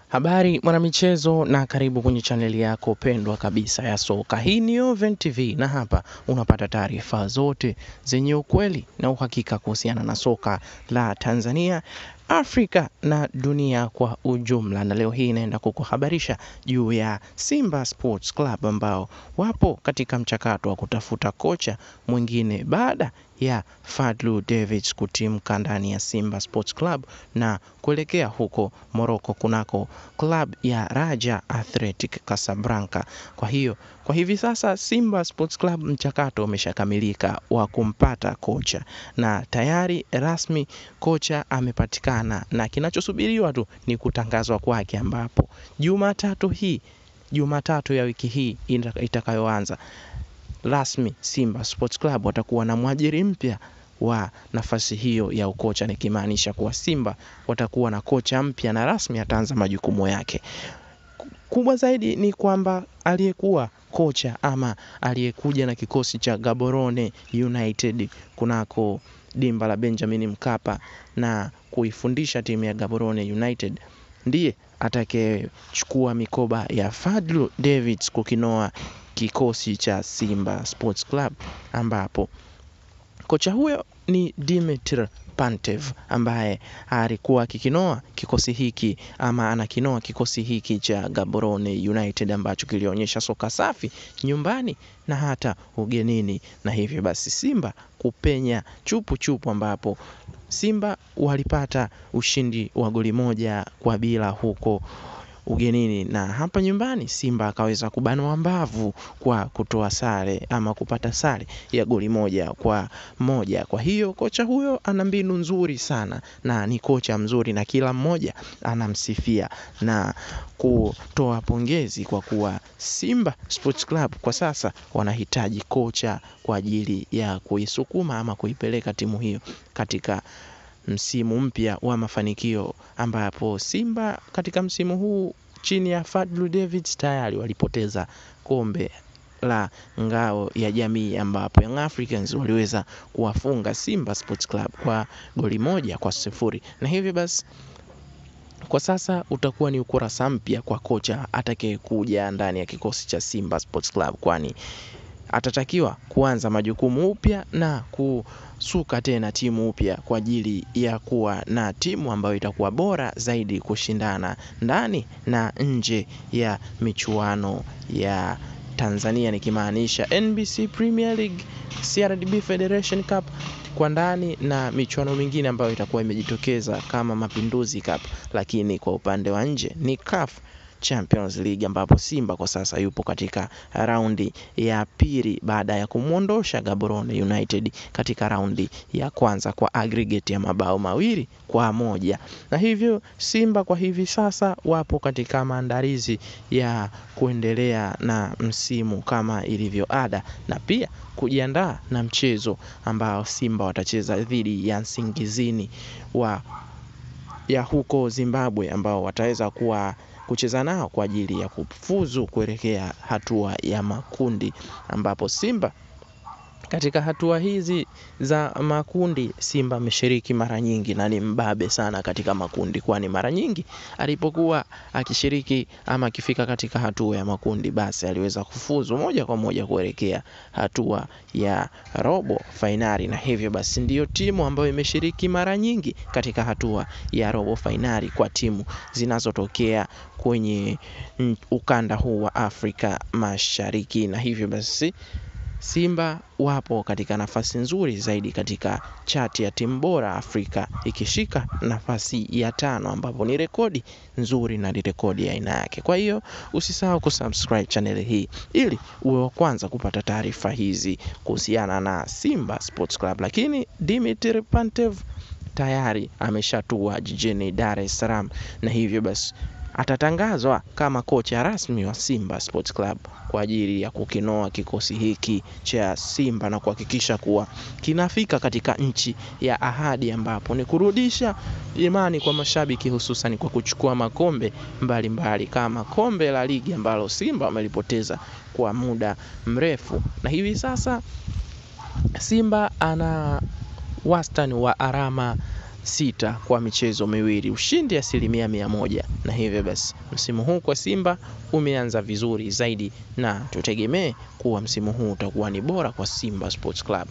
Habari mwanamichezo na karibu kwenye chaneli yako pendwa kabisa ya soka. Hii ni Oven TV na hapa unapata taarifa zote zenye ukweli na uhakika kuhusiana na soka la Tanzania, Afrika na dunia kwa ujumla. Na leo hii naenda kukuhabarisha juu ya Simba Sports Club ambao wapo katika mchakato wa kutafuta kocha mwingine baada ya Fadlu Davids kutimka ndani ya Simba Sports Club na kuelekea huko Morocco kunako club ya Raja Athletic Casablanca. Kwa hivi sasa Simba Sports Club mchakato umeshakamilika wa kumpata kocha na tayari rasmi kocha amepatikana, na kinachosubiriwa tu ni kutangazwa kwake, ambapo Jumatatu ya wiki hii itakayoanza rasmi Simba Sports Club watakuwa na mwajiri mpya wa nafasi hiyo ya ukocha, nikimaanisha kuwa Simba watakuwa na kocha mpya na rasmi ataanza majukumu yake. Kubwa zaidi ni kwamba aliyekuwa kocha ama aliyekuja na kikosi cha Gaborone United kunako dimba la Benjamin Mkapa na kuifundisha timu ya Gaborone United ndiye atakayechukua mikoba ya Fadlu Davids kukinoa kikosi cha Simba Sports Club, ambapo kocha huyo ni Dimitri Pantev ambaye alikuwa akikinoa kikosi hiki ama anakinoa kikosi hiki cha Gaborone United ambacho kilionyesha soka safi nyumbani na hata ugenini, na hivyo basi Simba kupenya chupu ambapo Simba walipata ushindi wa goli 1-0 huko ugenini, na hapa nyumbani Simba akaweza kubanwa mbavu kwa kutoa sare ama kupata sare ya goli 1-1. Kwa hiyo kocha huyo ana mbinu nzuri sana na ni kocha mzuri na kila mmoja anamsifia na kutoa pongezi, kwa kuwa Simba Sports Club kwa sasa wanahitaji kocha kwa ajili ya kuisukuma ama kuipeleka timu hiyo katika msimu mpya wa mafanikio, ambapo Simba katika msimu huu chini ya Fadlu Davids tayari walipoteza kombe la ngao ya jamii, ambapo Young Africans waliweza kuwafunga Simba Sports Club kwa goli 1-0. Na hivyo basi kwa sasa utakuwa ni ukurasa mpya kwa kocha atakayekuja ndani ya kikosi cha Simba Sports Club, kwani atatakiwa kuanza majukumu upya na kusuka tena timu upya kwa ajili ya kuwa na timu ambayo itakuwa bora zaidi kushindana ndani na nje ya michuano ya Tanzania, nikimaanisha NBC Premier League, CRDB Federation Cup kwa ndani na michuano mingine ambayo itakuwa imejitokeza kama Mapinduzi Cup, lakini kwa upande wa nje ni CAF Champions League, ambapo Simba kwa sasa yupo katika raundi ya pili baada ya kumuondosha Gaborone United katika raundi ya kwanza kwa aggregate ya mabao 2-1. Na hivyo Simba kwa hivi sasa wapo katika maandalizi ya kuendelea na msimu kama ilivyo ada, na pia kujiandaa na mchezo ambao Simba watacheza dhidi ya Nsingizini ya huko Zimbabwe, ambao wataweza kucheza nao kwa ajili ya kufuzu kuelekea hatua ya makundi, ambapo Simba katika hatua hizi za makundi Simba ameshiriki mara nyingi na ni mbabe sana katika makundi, kwani mara nyingi alipokuwa akishiriki ama akifika katika hatua ya makundi basi aliweza kufuzu moja kwa moja kuelekea hatua ya robo fainali, na hivyo basi ndiyo timu ambayo imeshiriki mara nyingi katika hatua ya robo fainali kwa timu zinazotokea kwenye ukanda huu wa Afrika Mashariki. Na hivyo basi Simba wapo katika nafasi nzuri zaidi katika chati ya timu bora Afrika, ikishika nafasi ya 5, ambapo ni rekodi nzuri na ni rekodi ya aina yake. Kwa hiyo usisahau kusubscribe channel hii ili uwe wa kwanza kupata taarifa hizi kuhusiana na Simba Sports Club. Lakini Dimitri Pantev tayari ameshatua jijini Dar es Salaam, na hivyo basi atatangazwa kama kocha rasmi wa Simba Sports Club kwa ajili ya kukinoa kikosi hiki cha Simba na kuhakikisha kuwa kinafika katika nchi ya ahadi, ambapo ni kurudisha imani kwa mashabiki, hususan kwa kuchukua makombe mbalimbali kama kombe la ligi ambalo Simba wamelipoteza kwa muda mrefu. Na hivi sasa Simba ana wastani wa alama 6 kwa michezo miwili, ushindi 100%. Na hivyo basi msimu huu kwa Simba umeanza vizuri zaidi, na tutegemee kuwa msimu huu utakuwa ni bora kwa Simba Sports Club.